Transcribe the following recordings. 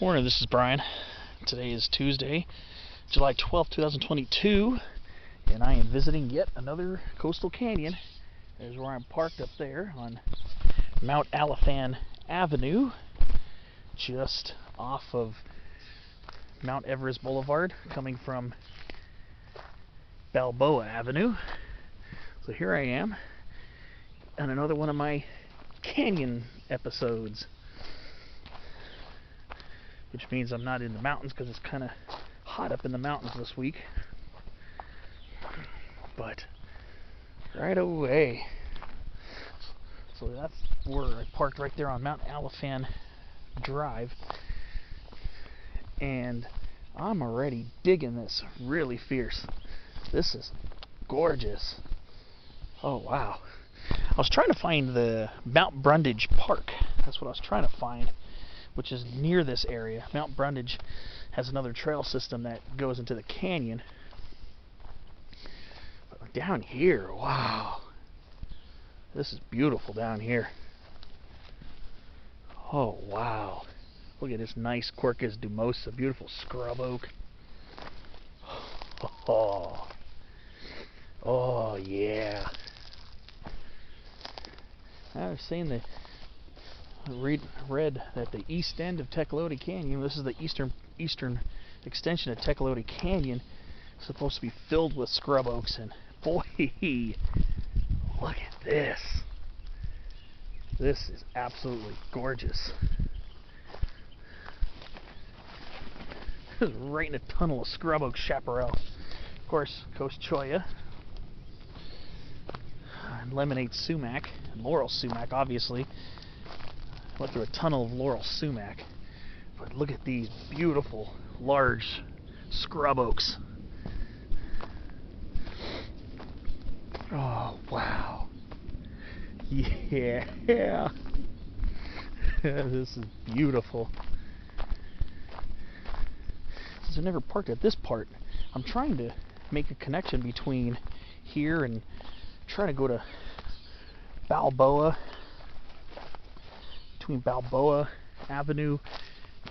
Morning, this is Brian. Today is Tuesday, July 12th, 2022, and I am visiting yet another coastal canyon. There's where I'm parked up there on Mount Alifan Avenue, just off of Mount Everest Boulevard, coming from Balboa Avenue. So here I am on another one of my canyon episodes, which means I'm not in the mountains because it's kind of hot up in the mountains this week. But right away, so that's where I parked, right there on Mount Alifan Drive, and I'm already digging this really fierce. This is gorgeous. Oh wow. I was trying to find the Mount Brundage Park. That's what I was trying to find, which is near this area. Mount Brundage has another trail system that goes into the canyon. But down here, wow. This is beautiful down here. Oh, wow. Look at this nice Quercus dumosa, beautiful scrub oak. Oh yeah. I was saying that read that the east end of Tecolote Canyon, this is the eastern extension of Tecolote Canyon, is supposed to be filled with scrub oaks, and boy, look at this. This is absolutely gorgeous. This is right in a tunnel of scrub oak chaparral. Of course, Coast Cholla, and lemonade sumac, and laurel sumac, obviously. Went through a tunnel of laurel sumac. But look at these beautiful, large scrub oaks. Oh, wow. Yeah. This is beautiful. Since I never parked at this part, I'm trying to make a connection between here and try to go to Balboa, between Balboa Avenue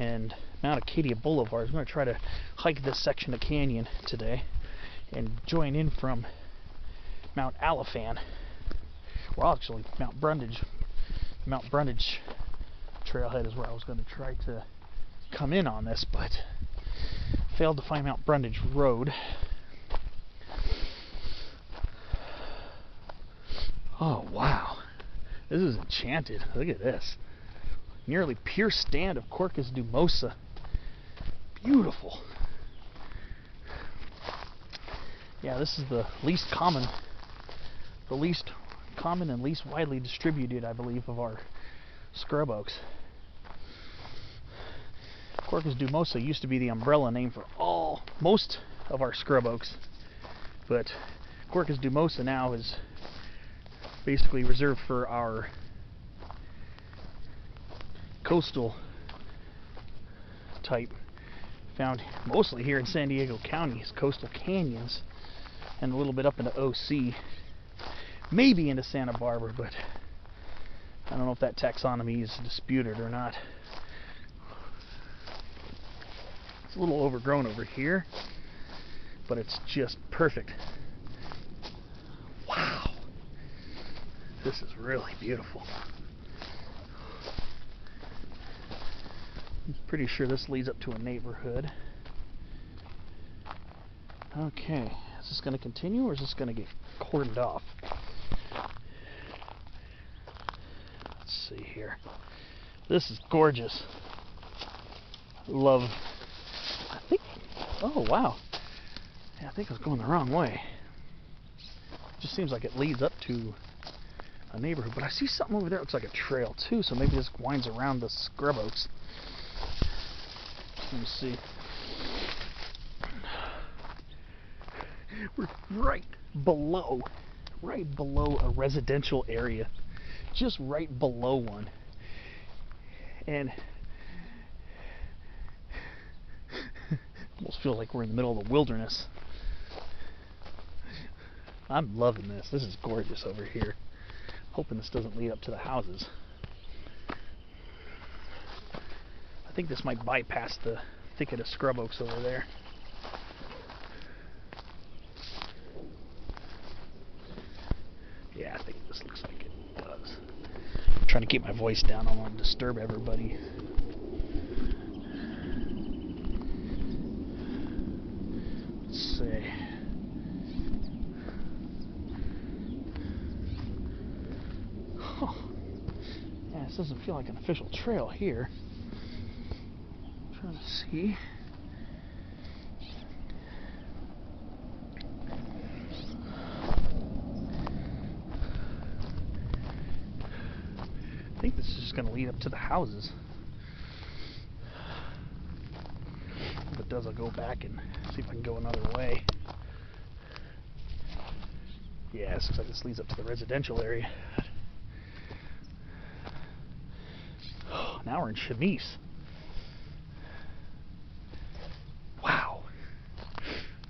and Mount Acadia Boulevard. I'm going to try to hike this section of canyon today and join in from Mount Alifan. Well, actually, Mount Brundage trailhead is where I was going to try to come in on this, but failed to find Mount Brundage Road. Oh wow, this is enchanted. Look at this. Nearly pure stand of Quercus dumosa. Beautiful. Yeah, this is the least common and least widely distributed, I believe, of our scrub oaks. Quercus dumosa used to be the umbrella name for most of our scrub oaks, but Quercus dumosa now is basically reserved for our coastal type, found mostly here in San Diego County's coastal canyons, and a little bit up into OC, maybe into Santa Barbara, but I don't know if that taxonomy is disputed or not. It's a little overgrown over here, but it's just perfect. Wow, this is really beautiful. I'm pretty sure this leads up to a neighborhood. Okay, is this going to continue or is this going to get cordoned off? Let's see here. This is gorgeous. Love. Oh wow. Yeah, I think I was going the wrong way. It just seems like it leads up to a neighborhood, but I see something over there. It looks like a trail too, so maybe this winds around the scrub oaks. Let me see. We're right below a residential area, just right below one, and almost feels like we're in the middle of the wilderness. I'm loving this. This is gorgeous over here. Hoping this doesn't lead up to the houses. think this might bypass the thicket of scrub oaks over there. Yeah, I think this looks like it does. I'm trying to keep my voice down. I don't want to disturb everybody. Let's see. Oh. Yeah, this doesn't feel like an official trail here. I'm trying to see. I think this is just going to lead up to the houses. If it does, I'll go back and see if I can go another way. Yeah, this looks like this leads up to the residential area. Now we're in Chemise. Wow.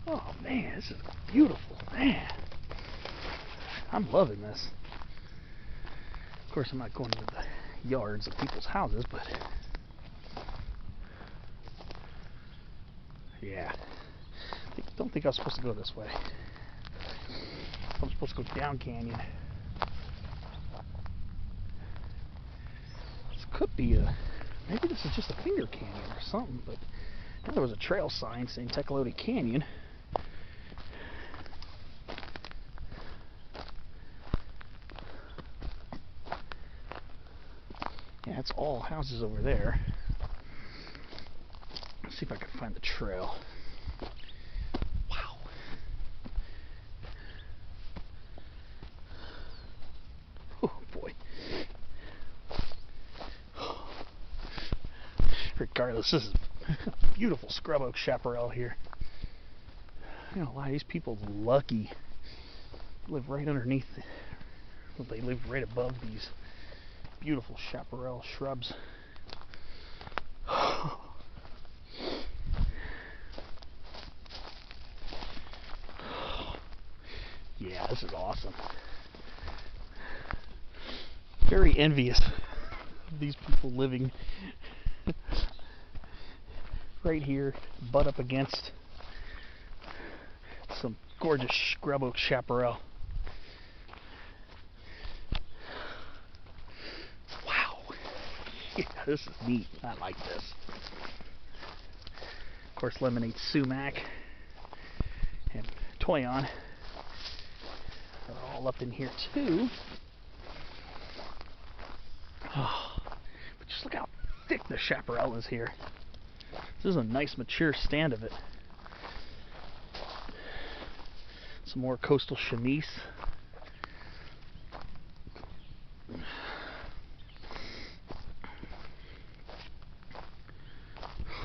Oh man, this is beautiful. Man, I'm loving this. Of course, I'm not going to the yards of people's houses, but yeah. Don't think I was supposed to go this way. I'm supposed to go down canyon. This could be maybe this is just a finger canyon or something, but there was a trail sign saying Tecolote Canyon. Yeah, it's all houses over there. Let's see if I can find the trail. Wow. Oh boy. Regardless, this is beautiful scrub oak chaparral here. You know, a lot of these people are lucky. Live right underneath. They live right above these beautiful chaparral shrubs. Yeah, this is awesome. Very envious of these people living right here, butt up against some gorgeous scrub oak chaparral. Wow. Yeah, this is neat. I like this. Of course, lemonade sumac and toyon are all up in here too. Oh, but just look how thick the chaparral is here. This is a nice mature stand of it. Some more coastal chemise.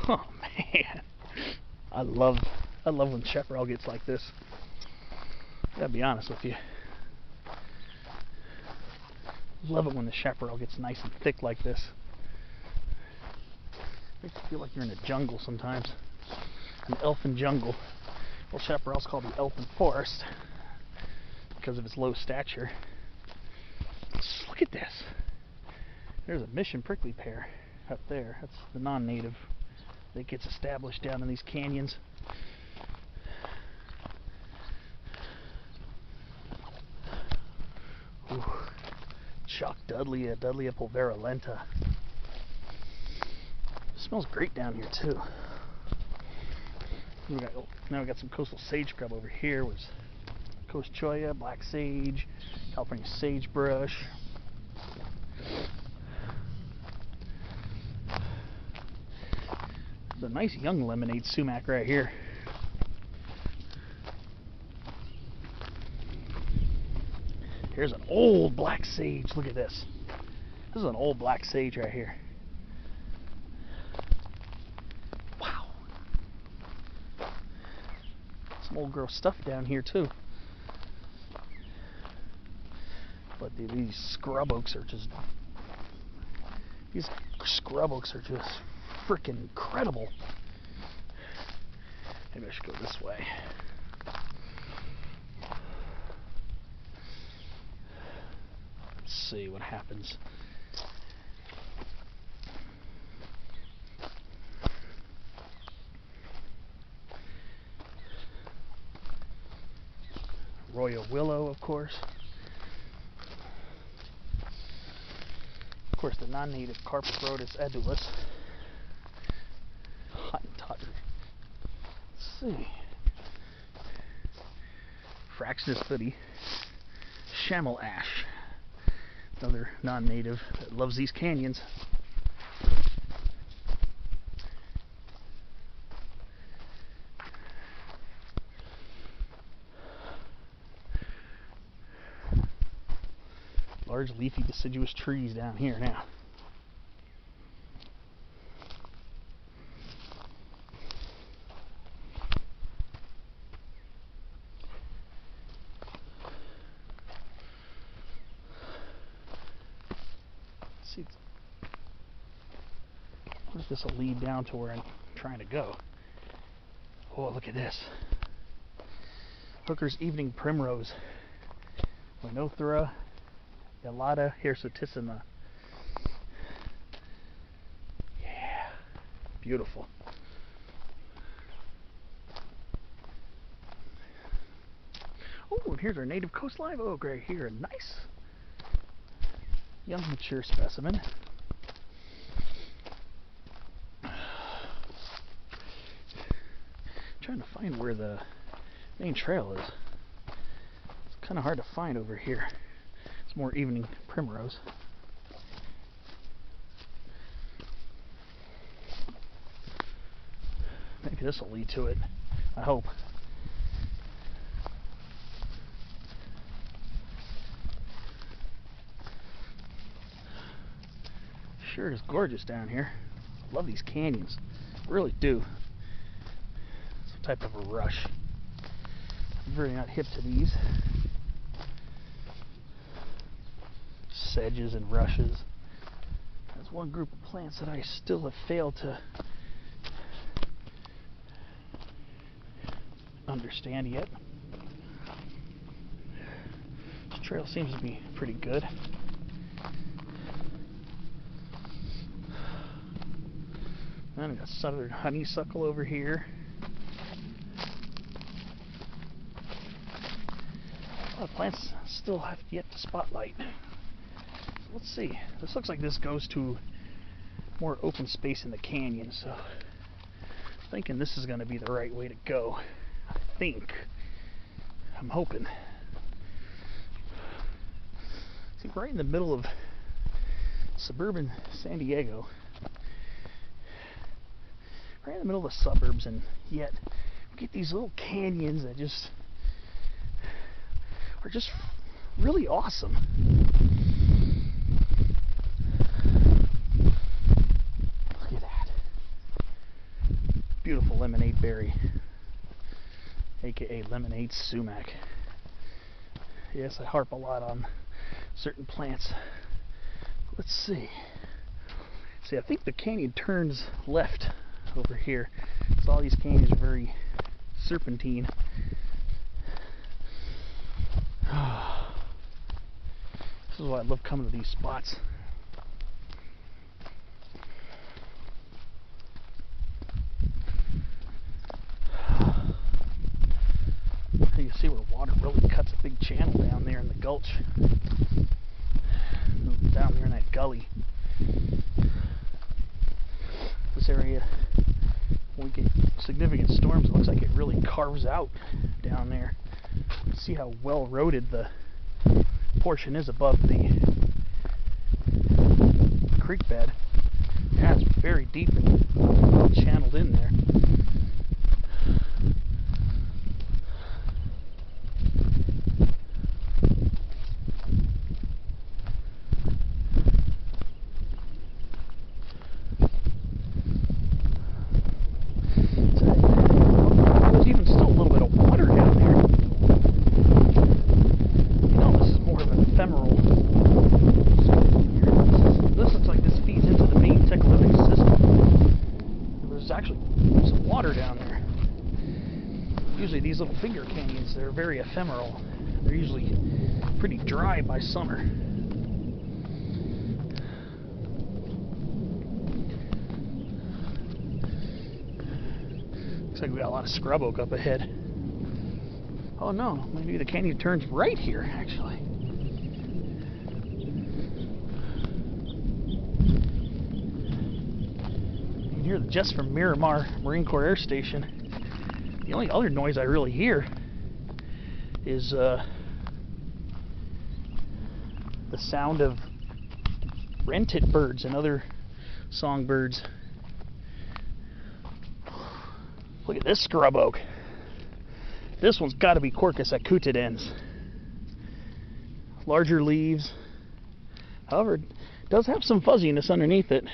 Oh man, I love when chaparral gets like this. Gotta be honest with you. Love it when the chaparral gets nice and thick like this. Makes you feel like you're in a jungle sometimes. An elfin jungle. Well, chaparral's called the elfin forest because of its low stature. Just look at this. There's a mission prickly pear up there. That's the non-native that gets established down in these canyons. Ooh. Chalk Dudleya, Dudleya pulverulenta. Smells great down here too. Now we got some coastal sage scrub over here with Coast Cholla, black sage, California sagebrush. There's a nice young lemonade sumac right here. Here's an old black sage. Look at this. This is an old black sage right here. Wow. Some old growth stuff down here too. But these scrub oaks are just freaking incredible. Maybe I should go this way. Let's see what happens. royal willow, of course. Of course, the non-native Carporotus edulis. Hottentot. Let's see. Fraxinus hoodie. Chamel ash. Another non-native that loves these canyons. Large leafy deciduous trees down here now. Let's see. What if this will lead down to where I'm trying to go? Oh, look at this. Hooker's Evening Primrose. Winothera elata hirsutissima. Yeah, beautiful. Oh, and here's our native coast live oak right here. A nice young mature specimen. Trying to find where the main trail is. It's kind of hard to find over here. It's more evening primrose. Maybe this will lead to it. I hope. Sure is gorgeous down here. Love these canyons. Really do. Some type of a rush. I'm very not hip to these. Sedges and rushes. There's one group of plants that I still have failed to understand yet. This trail seems to be pretty good. And I got southern honeysuckle over here. A lot of plants still have yet to spotlight. Let's see. This looks like this goes to more open space in the canyon, so I'm thinking this is going to be the right way to go. I think. I'm hoping. See, right in the middle of suburban San Diego, right in the middle of the suburbs, and yet we get these little canyons that just are just really awesome. Look at that. Beautiful lemonade berry, aka lemonade sumac. Yes, I harp a lot on certain plants. Let's see. See, I think the canyon turns left over here. So all these canyons are very serpentine. This is why I love coming to these spots. You can see where water really cuts a big channel down there in the gulch. Down there in that gully. This area, when we get significant storms, it looks like it really carves out down there. You can see how well eroded the portion is above the creek bed. Yeah, it's very deep and channeled in there. These little finger canyons, they're very ephemeral. They're usually pretty dry by summer. Looks like we got a lot of scrub oak up ahead. Oh no, maybe the canyon turns right here, actually. You can hear the jets from Miramar Marine Corps Air Station. The only other noise I really hear is the sound of red-tip birds and other songbirds. Look at this scrub oak. This one's got to be Quercus acutidens. Larger leaves. However, it does have some fuzziness underneath it.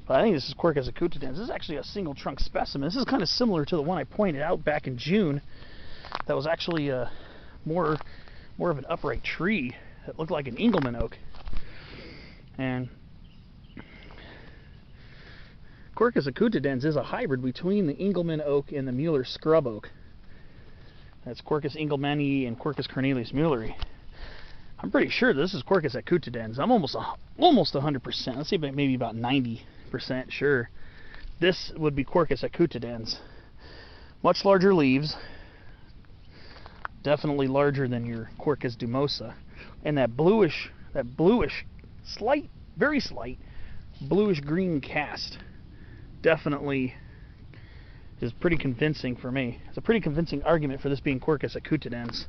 But I think this is Quercus acutidens. This is actually a single trunk specimen. This is kind of similar to the one I pointed out back in June. That was actually more of an upright tree that looked like an Engelmann oak. And Quercus acutidens is a hybrid between the Engelmann oak and the Mueller scrub oak. That's Quercus engelmanni and Quercus cornelius muelleri. I'm pretty sure this is Quercus acutidens. I'm almost 100%. Let's say maybe about 90% sure. This would be Quercus acutidens. Much larger leaves. Definitely larger than your Quercus dumosa. And that bluish, slight, very slight, bluish green cast. Definitely is pretty convincing for me. It's a pretty convincing argument for this being Quercus acutidens.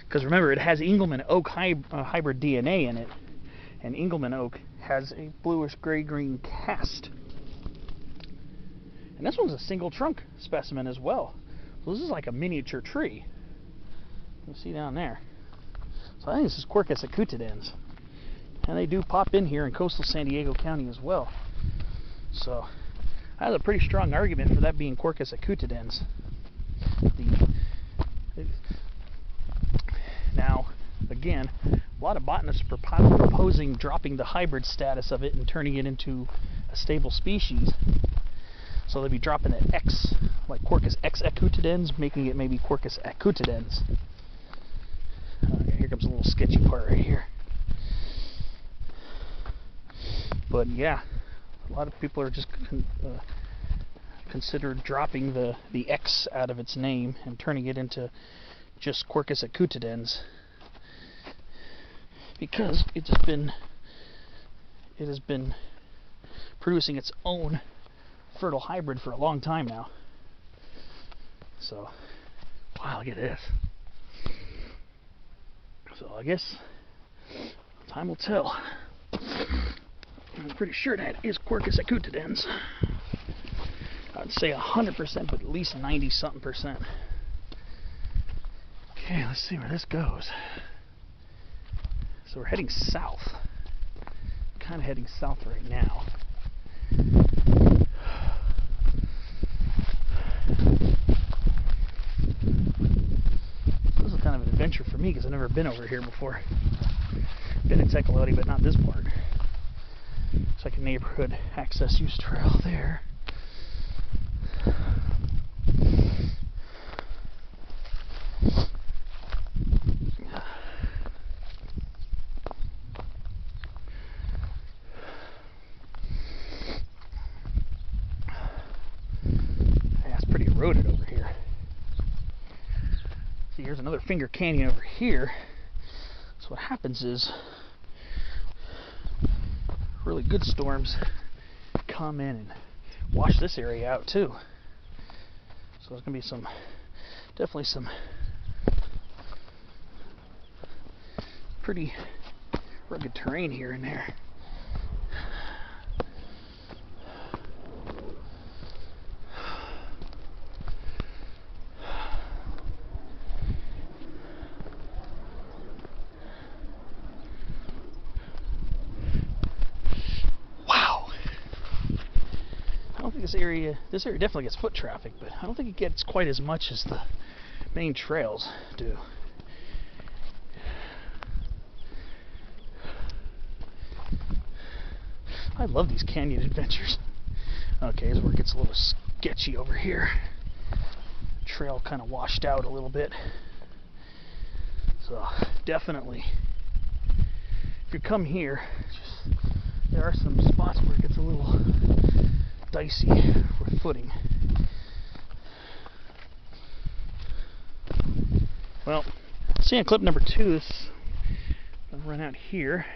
Because remember, it has Engelmann oak hybrid DNA in it. And Engelmann oak has a bluish gray-green cast. And this one's a single trunk specimen as well. So this is like a miniature tree. You can see down there. So I think this is Quercus acutidens. And they do pop in here in coastal San Diego County as well. So that's a pretty strong argument for that being Quercus acutidens. Now, again, a lot of botanists are proposing dropping the hybrid status of it and turning it into a stable species. So they'd be dropping the X, like Quercus X acutidens, making it maybe Quercus acutidens. Okay, here comes a little sketchy part right here. But yeah, a lot of people are just considered dropping the X out of its name and turning it into just Quercus acutidens, because it has been producing its own fertile hybrid for a long time now. So, wow, look at this. So I guess time will tell. I'm pretty sure that is Quercus acutidens. I'd say 100%, but at least 90-something percent. Okay, let's see where this goes. So we're heading south. Kind of heading south right now. This is kind of an adventure for me because I've never been over here before. Been in Tecolote, but not this part. It's like a neighborhood access use trail there. Yeah, it's pretty eroded over here. See, here's another finger canyon over here. So what happens is really good storms come in and wash this area out too. So there's going to be definitely some pretty rugged terrain here and there. This area definitely gets foot traffic, but I don't think it gets quite as much as the main trails do. I love these canyon adventures. Okay, here's where it gets a little sketchy over here. Trail kind of washed out a little bit. So definitely, if you come here, there are some spots where it gets a little dicey with footing. Well, see on clip number 2, I'll run out here.